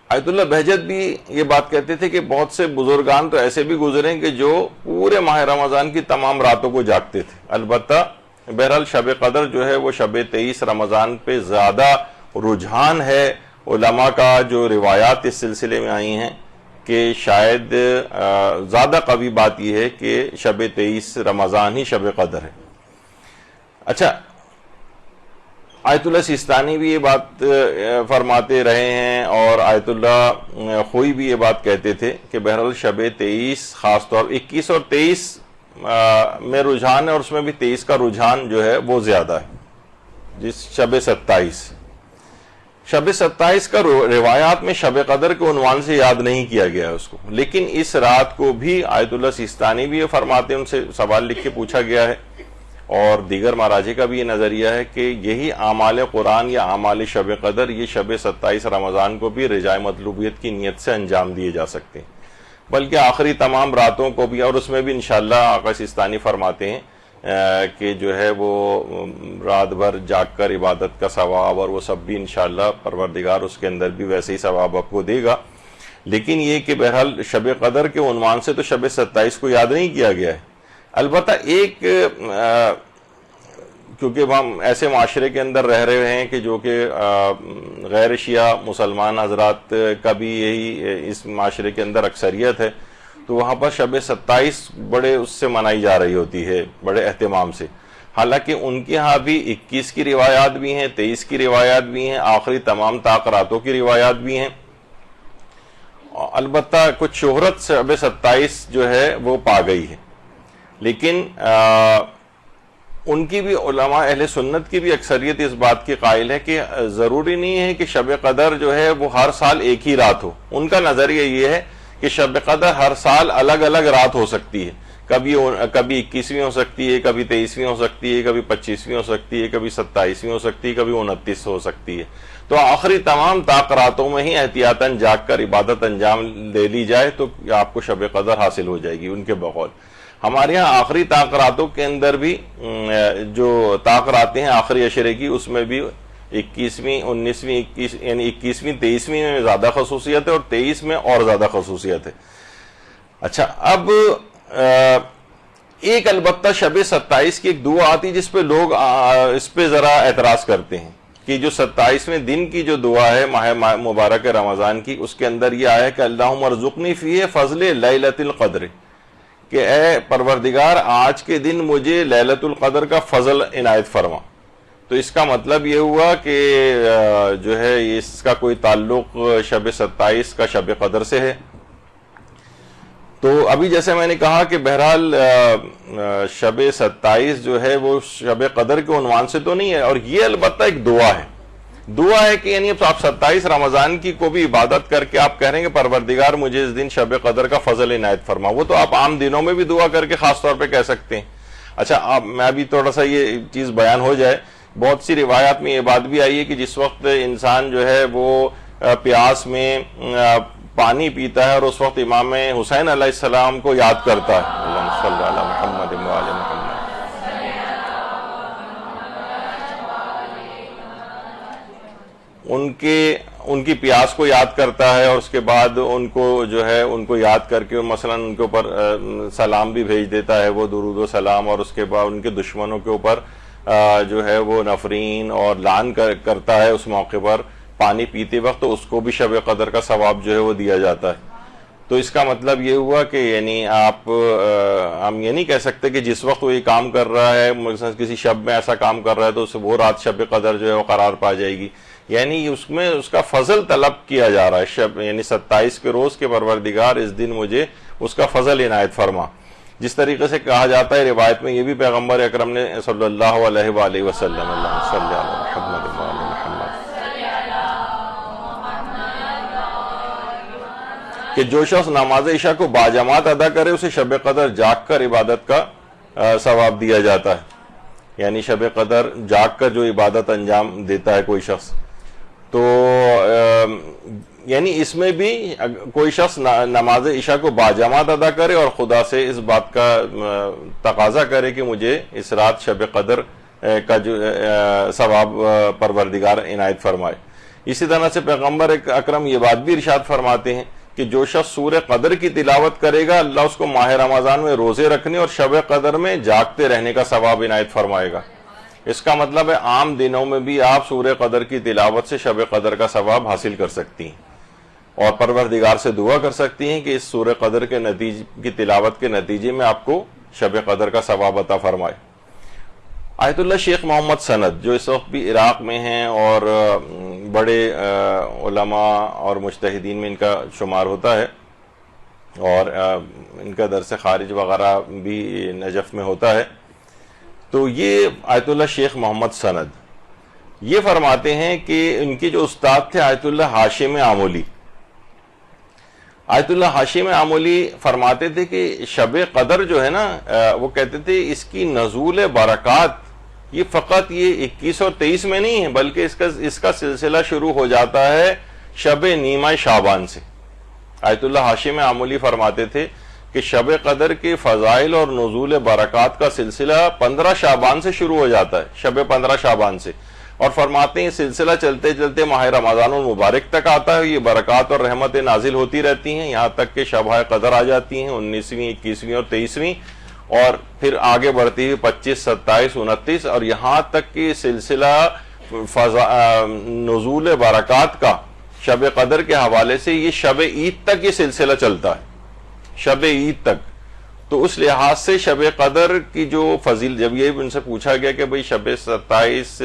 آیت اللہ بہجت بھی یہ بات کہتے تھے کہ بہت سے بزرگان تو ایسے بھی گزرے کہ جو پورے ماہ رمضان کی تمام راتوں کو جاگتے تھے. البتہ بہرحال شب قدر جو ہے وہ شب 23 رمضان پہ زیادہ رجحان ہے. علماء کا جو روایات اس سلسلے میں آئی ہیں کہ شاید زیادہ قوی بات یہ ہے کہ شب 23 رمضان ہی شب قدر ہے. اچھا، آیت اللہ سیستانی بھی یہ بات فرماتے رہے ہیں اور آیت اللہ خوئی بھی یہ بات کہتے تھے کہ بہرحال شب 23 خاص طور 21 اور 23 میں رجحان ہے، اور اس میں بھی 23 کا رجحان جو ہے وہ زیادہ ہے. جس شب 27 کا روایات میں شب قدر کے عنوان سے یاد نہیں کیا گیا ہے اس کو، لیکن اس رات کو بھی آیت اللہ سیستانی بھی یہ فرماتے ہیں، ان سے سوال لکھ کے پوچھا گیا ہے، اور دیگر مراجع کا بھی یہ نظریہ ہے کہ یہی اعمال قرآن یا اعمال شب قدر یہ شب 27 رمضان کو بھی رجاء مطلوبیت کی نیت سے انجام دیے جا سکتے ہیں، بلکہ آخری تمام راتوں کو بھی. اور اس میں بھی انشاءاللہ آقا سیستانی فرماتے ہیں کہ جو ہے وہ رات بھر جاگ کر عبادت کا ثواب اور وہ سب بھی انشاءاللہ پروردگار اس کے اندر بھی ویسے ہی ثواب آپ کو دے گا. لیکن یہ کہ بہرحال شب قدر کے عنوان سے تو شب 27 کو یاد نہیں کیا گیا ہے. البتہ ایک کیونکہ ہم ایسے معاشرے کے اندر رہ رہے ہیں کہ جو کہ غیر شیعہ مسلمان حضرات کا بھی یہی اس معاشرے کے اندر اکثریت ہے، تو وہاں پر شب 27 بڑے اس سے منائی جا رہی ہوتی ہے بڑے اہتمام سے. حالانکہ ان کے ہاں بھی 21 کی روایات بھی ہیں، 23 کی روایات بھی ہیں، آخری تمام طاق راتوں کی روایات بھی ہیں. البتہ کچھ شہرت شب 27 جو ہے وہ پا گئی ہے، لیکن ان کی بھی علماء اہل سنت کی بھی اکثریت اس بات کی قائل ہے کہ ضروری نہیں ہے کہ شب قدر جو ہے وہ ہر سال ایک ہی رات ہو. ان کا نظریہ یہ ہے کہ شب قدر ہر سال الگ الگ رات ہو سکتی ہے، کبھی 21ویں ہو سکتی ہے، کبھی 23ویں ہو سکتی ہے، کبھی 25ویں ہو سکتی ہے، کبھی 27ویں ہو سکتی ہے، کبھی 29 ہو سکتی ہے. تو آخری تمام طاق راتوں میں ہی احتیاطاً جاگ کر عبادت انجام دے لی جائے تو آپ کو شب قدر حاصل ہو جائے گی. ان کے بقول ہمارے ہاں آخری طاق راتوں کے اندر بھی جو طاق راتیں ہیں آخری عشرے کی، اس میں بھی 21ویں 19ویں یعنی 21ویں 23ویں میں زیادہ خصوصیت ہے اور 23 میں اور زیادہ خصوصیت ہے. اچھا، اب ایک البتہ شب 27 کی ایک دعا آتی جس پہ لوگ اس پہ ذرا اعتراض کرتے ہیں کہ جو 27ویں دن کی جو دعا ہے ماہ مبارک رمضان کی، اس کے اندر یہ آیا کہ اللہم ارزقنی فیہ فضل لیلۃ القدر، کہ اے پروردگار آج کے دن مجھے لیلۃ القدر کا فضل عنایت فرما. تو اس کا مطلب یہ ہوا کہ جو ہے اس کا کوئی تعلق شب 27 کا شب قدر سے ہے. تو ابھی جیسے میں نے کہا کہ بہرحال شب 27 جو ہے وہ شب قدر کے عنوان سے تو نہیں ہے، اور یہ البتہ ایک دعا ہے کہ یعنی آپ 27 رمضان کی کو بھی عبادت کر کے آپ کہہ رہے ہیں کہ پروردگار مجھے اس دن شب قدر کا فضل عنایت فرما. وہ تو آپ عام دنوں میں بھی دعا کر کے خاص طور پہ کہہ سکتے ہیں. اچھا، میں ابھی تھوڑا سا یہ چیز بیان ہو جائے. بہت سی روایات میں یہ بات بھی آئی ہے کہ جس وقت انسان جو ہے وہ پیاس میں پانی پیتا ہے اور اس وقت امام حسین علیہ السلام کو یاد کرتا ہے، اللہم صلی علی محمد و آل محمد، ان کی پیاس کو یاد کرتا ہے، اور اس کے بعد ان کو جو ہے ان کو یاد کر کے مثلا ان کے اوپر سلام بھی بھیج دیتا ہے، وہ درود و سلام، اور اس کے بعد ان کے دشمنوں کے اوپر جو ہے وہ نفرین اور لعن کرتا ہے اس موقع پر پانی پیتے وقت، تو اس کو بھی شب قدر کا ثواب جو ہے وہ دیا جاتا ہے. تو اس کا مطلب یہ ہوا کہ یعنی ہم یہ نہیں کہہ سکتے کہ جس وقت وہ یہ کام کر رہا ہے مثلا کسی شب میں ایسا کام کر رہا ہے تو وہ رات شب قدر جو ہے وہ قرار پا جائے گی. یعنی اس میں اس کا فضل طلب کیا جا رہا ہے، یعنی 27 کے روز کے پروردگار اس دن مجھے اس کا فضل عنایت فرما. جس طریقے سے کہا جاتا ہے روایت میں، یہ بھی پیغمبر اکرم نے صلی اللہ علیہ وآلہ وسلم اللہم صلی علی محمد و آل محمد، کہ جو شخص نماز عشاء کو باجماعت ادا کرے اسے شب قدر جاگ کر عبادت کا ثواب دیا جاتا ہے. یعنی شب قدر جاگ کر جو عبادت انجام دیتا ہے کوئی شخص، تو یعنی اس میں بھی کوئی شخص نماز عشاء کو باجماعت ادا کرے اور خدا سے اس بات کا تقاضا کرے کہ مجھے اس رات شب قدر کا جو ثواب پروردگار عنایت فرمائے. اسی طرح سے پیغمبر اکرم یہ بات بھی ارشاد فرماتے ہیں کہ جو شخص سورہ قدر کی تلاوت کرے گا اللہ اس کو ماہ رمضان میں روزے رکھنے اور شب قدر میں جاگتے رہنے کا ثواب عنایت فرمائے گا۔ اس کا مطلب ہے عام دنوں میں بھی آپ سورہ قدر کی تلاوت سے شب قدر کا ثواب حاصل کر سکتی ہیں اور پروردگار سے دعا کر سکتی ہیں کہ اس سورہ قدر کے کی تلاوت کے نتیجے میں آپ کو شب قدر کا ثواب عطا فرمائے۔ آیت اللہ شیخ محمد سند جو اس وقت بھی عراق میں ہیں اور بڑے علماء اور مجتہدین میں ان کا شمار ہوتا ہے اور ان کا درس خارج وغیرہ بھی نجف میں ہوتا ہے، تو یہ آیت اللہ شیخ محمد سند یہ فرماتے ہیں کہ ان کے جو استاد تھے آیت اللہ ہاشم آمولی، آیت اللہ ہاشم آمولی فرماتے تھے کہ شب قدر جو ہے نا وہ کہتے تھے اس کی نزول برکات یہ فقط یہ 21 اور 23 میں نہیں ہے بلکہ اس کا سلسلہ شروع ہو جاتا ہے شب نیمہ شعبان سے۔ آیت اللہ ہاشم آمولی فرماتے تھے کہ شب قدر کے فضائل اور نزول برکات کا سلسلہ 15 شعبان سے شروع ہو جاتا ہے، شب 15 شعبان سے، اور فرماتے ہیں یہ سلسلہ چلتے چلتے ماہ رمضان المبارک تک آتا ہے، یہ برکات اور رحمتیں نازل ہوتی رہتی ہیں یہاں تک کہ شبہ قدر آ جاتی ہیں 19ویں 21ویں اور 23ویں، اور پھر آگے بڑھتی ہوئی 25 27 29 اور یہاں تک کہ سلسلہ نزول برکات کا شب قدر کے حوالے سے یہ شب عید تک یہ سلسلہ چلتا ہے، شب عید تک۔ تو اس لحاظ سے شب قدر کی جو جب یہ ان سے پوچھا گیا کہ بھئی شب 27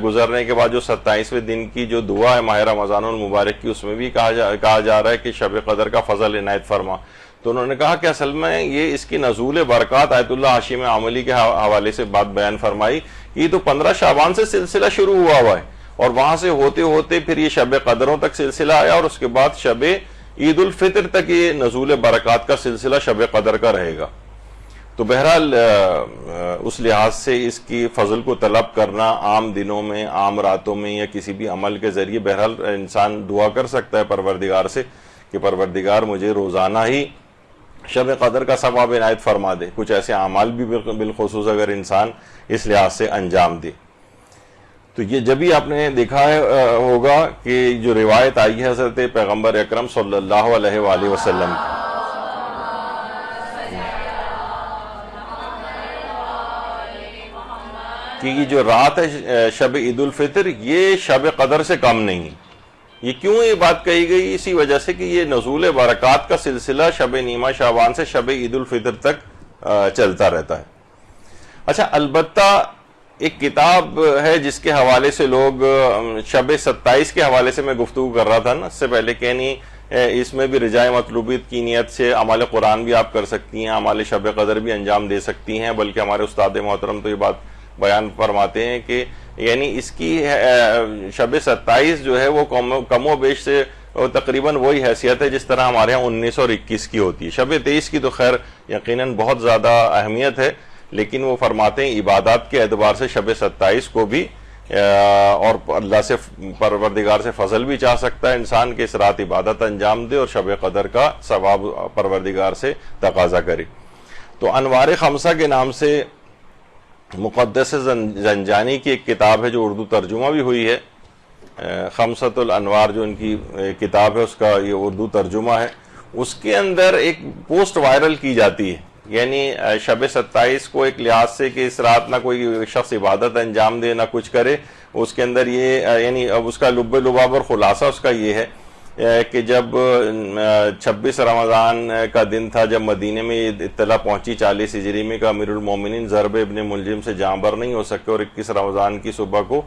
گزرنے کے بعد جو 27ویں دن کی جو دعا ہے ماہ رمضان المبارک کی اس میں بھی کہا جا رہا ہے کہ شب قدر کا فضل عنایت فرما، تو انہوں نے کہا کہ اصل میں یہ اس کی نزول برکات آیت اللہ ہاشم آمولی کے حوالے سے بات بیان فرمائی، یہ تو 15 شعبان سے سلسلہ شروع ہوا ہے اور وہاں سے ہوتے ہوتے پھر یہ شب قدروں تک سلسلہ آیا اور اس کے بعد شب عید الفطر تک یہ نزول برکات کا سلسلہ شب قدر کا رہے گا۔ تو بہرحال اس لحاظ سے اس کی فضل کو طلب کرنا عام دنوں میں، عام راتوں میں یا کسی بھی عمل کے ذریعے بہرحال انسان دعا کر سکتا ہے پروردگار سے کہ پروردگار مجھے روزانہ ہی شب قدر کا ثواب عنایت فرما دے، کچھ ایسے اعمال بھی بالخصوص اگر انسان اس لحاظ سے انجام دے۔ تو یہ جب ہی آپ نے دیکھا ہوگا کہ جو روایت آئی ہے حضرت پیغمبر اکرم صلی اللہ علیہ وآلہ وسلم کہ یہ جو رات ہے شب عید الفطر یہ شب قدر سے کم نہیں۔ یہ کیوں یہ بات کہی گئی؟ اسی وجہ سے کہ یہ نزول برکات کا سلسلہ شب نیمہ شعبان سے شب عید الفطر تک چلتا رہتا ہے۔ اچھا، البتہ ایک کتاب ہے جس کے حوالے سے لوگ شب 27 کے حوالے سے میں گفتگو کر رہا تھا نا اس سے پہلے کہ نہیں، اس میں بھی رجاء مطلوبیت کی نیت سے اعمال قرآن بھی آپ کر سکتی ہیں، اعمال شب قدر بھی انجام دے سکتی ہیں، بلکہ ہمارے استاد محترم تو یہ بات بیان فرماتے ہیں کہ یعنی اس کی شب 27 جو ہے وہ کم و بیش سے تقریباً وہی حیثیت ہے جس طرح ہمارے ہاں 19 اور 21 کی ہوتی ہے۔ شب 23 کی تو خیر یقیناً بہت زیادہ اہمیت ہے، لیکن وہ فرماتے ہیں عبادات کے اعتبار سے شب 27 کو بھی اور اللہ سے پروردگار سے فضل بھی چاہ سکتا ہے انسان کہ اس رات عبادت انجام دے اور شب قدر کا ثواب پروردگار سے تقاضا کرے۔ تو انوار خمسہ کے نام سے مقدس زنجانی کی ایک کتاب ہے جو اردو ترجمہ بھی ہوئی ہے، خمسۃ الانوار جو ان کی کتاب ہے اس کا یہ اردو ترجمہ ہے، اس کے اندر ایک پوسٹ وائرل کی جاتی ہے، یعنی شب 27 کو ایک لحاظ سے کہ اس رات نہ کوئی شخص عبادت انجام دے نہ کچھ کرے، اس کے اندر یہ یعنی اب اس کا لب لباب اور خلاصہ اس کا یہ ہے کہ جب 26 رمضان کا دن تھا جب مدینے میں یہ اطلاع پہنچی 40 ہجری میں کہ امیر المومنین ضرب ابن ملجم سے جاں بر نہیں ہو سکے اور 21 رمضان کی صبح کو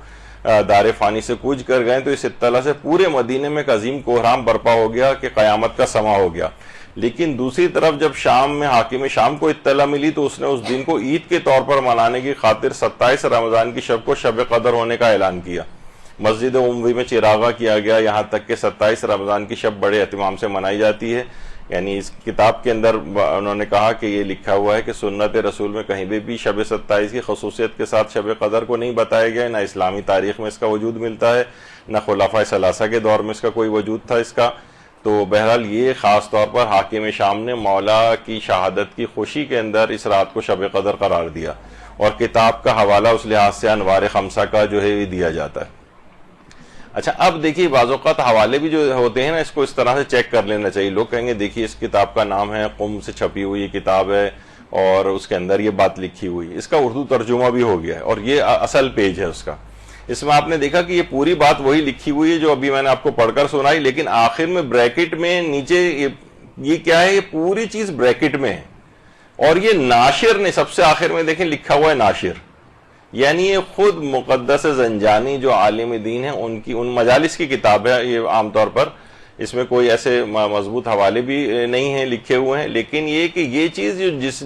دار فانی سے کوچ کر گئے، تو اس اطلاع سے پورے مدینے میں ایک عظیم کوہرام برپا ہو گیا کہ قیامت کا سما ہو گیا۔ لیکن دوسری طرف جب شام میں حاکم شام کو اطلاع ملی تو اس نے اس دن کو عید کے طور پر منانے کی خاطر 27 رمضان کی شب کو شب قدر ہونے کا اعلان کیا، مسجد عموی میں چراغاں کیا گیا، یہاں تک کہ 27 رمضان کی شب بڑے اہتمام سے منائی جاتی ہے۔ یعنی اس کتاب کے اندر انہوں نے کہا کہ یہ لکھا ہوا ہے کہ سنت رسول میں کہیں بھی شب 27 کی خصوصیت کے ساتھ شب قدر کو نہیں بتایا گیا، نہ اسلامی تاریخ میں اس کا وجود ملتا ہے، نہ خلفائے ثلاثہ کے دور میں اس کا کوئی وجود تھا اس کا۔ تو بہرحال یہ خاص طور پر حاکم شام نے مولا کی شہادت کی خوشی کے اندر اس رات کو شب قدر قرار دیا، اور کتاب کا حوالہ اس لحاظ سے انوار خمسہ کا جو ہے یہ دیا جاتا ہے۔ اچھا اب دیکھیے بعض اوقات حوالے بھی جو ہوتے ہیں نا اس کو اس طرح سے چیک کر لینا چاہیے. لوگ کہیں گے دیکھیے اس کتاب کا نام ہے قم سے چھپی ہوئی کتاب ہے اور اس کے اندر یہ بات لکھی ہوئی, اس کا اردو ترجمہ بھی ہو گیا ہے اور یہ اصل پیج ہے اس کا. اس میں آپ نے دیکھا کہ یہ پوری بات وہی لکھی ہوئی ہے جو ابھی میں نے آپ کو پڑھ کر سنائی, لیکن آخر میں بریکٹ میں نیچے یہ کیا ہے, یہ پوری چیز بریکٹ میں ہے. اور یہ ناشر نے سب سے آخر میں دیکھیں لکھا ہوا ہے ناشر, یعنی یہ خود مقدس زنجانی جو عالم دین ہے ان مجالس کی کتاب ہے. یہ عام طور پر اس میں کوئی ایسے مضبوط حوالے بھی نہیں ہیں لکھے ہوئے ہیں, لیکن یہ کہ یہ چیز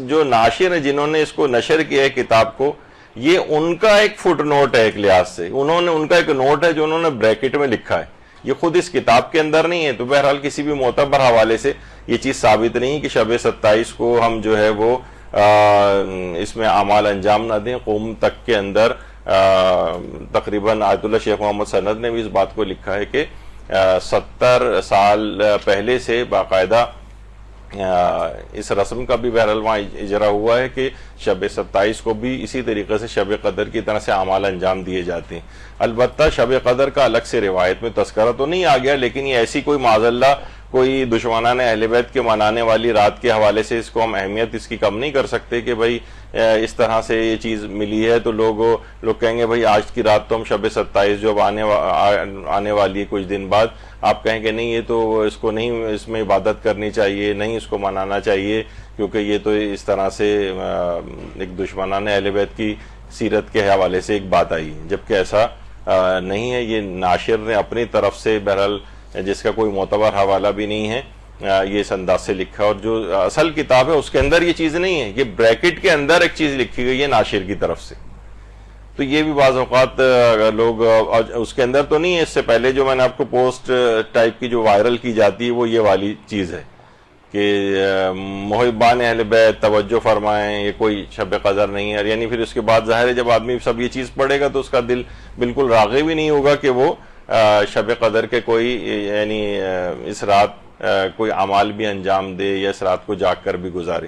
جو ناشر ہیں جنہوں نے اس کو نشر کیا ہے کتاب کو, یہ ان کا ایک فٹ نوٹ ہے ایک لحاظ سے, ان کا ایک نوٹ ہے جو انہوں نے بریکٹ میں لکھا ہے, یہ خود اس کتاب کے اندر نہیں ہے. تو بہرحال کسی بھی معتبر حوالے سے یہ چیز ثابت نہیں کہ شب 27 کو ہم جو ہے وہ اس میں اعمال انجام نہ دیں. قوم تک کے اندر تقریباً آیت اللہ شیخ محمد سند نے بھی اس بات کو لکھا ہے کہ 70 سال پہلے سے باقاعدہ اس رسم کا بھی بہرحال وہاں اجرا ہوا ہے کہ شب 27 کو بھی اسی طریقے سے شب قدر کی طرح سے اعمال انجام دیے جاتے ہیں. البتہ شب قدر کا الگ سے روایت میں تذکرہ تو نہیں آ گیا, لیکن یہ ایسی کوئی معاذ اللہ کوئی دشمنان اہل بیت کے منانے والی رات کے حوالے سے اس کو ہم اہمیت اس کی کم نہیں کر سکتے کہ بھائی اس طرح سے یہ چیز ملی ہے تو لوگ کہیں گے بھائی آج کی رات تو ہم شب 27 جو آنے والی ہے کچھ دن بعد, آپ کہیں گے نہیں یہ تو اس کو نہیں, اس میں عبادت کرنی چاہیے, نہیں اس کو منانا چاہیے کیونکہ یہ تو اس طرح سے ایک دشمنان اہل بیت کی سیرت کے حوالے سے ایک بات آئی, جبکہ ایسا نہیں ہے. یہ ناشر نے اپنی طرف سے بہرحال جس کا کوئی معتبر حوالہ بھی نہیں ہے یہ اس انداز سے لکھا, اور جو اصل کتاب ہے اس کے اندر یہ چیز نہیں ہے, یہ بریکٹ کے اندر ایک چیز لکھی گئی ہے ناشر کی طرف سے. تو یہ بھی بعض اوقات لوگ اس کے اندر تو نہیں ہے. اس سے پہلے جو میں نے آپ کو پوسٹ ٹائپ کی جو وائرل کی جاتی ہے وہ یہ والی چیز ہے کہ محبان اہل بیت توجہ فرمائیں, یہ کوئی شب قدر نہیں ہے. یعنی پھر اس کے بعد ظاہر ہے جب آدمی سب یہ چیز پڑھے گا تو اس کا دل بالکل راغب بھی نہیں ہوگا کہ وہ شب قدر کے کوئی یعنی اس رات کوئی اعمال بھی انجام دے یا اس رات کو جاگ کر بھی گزارے.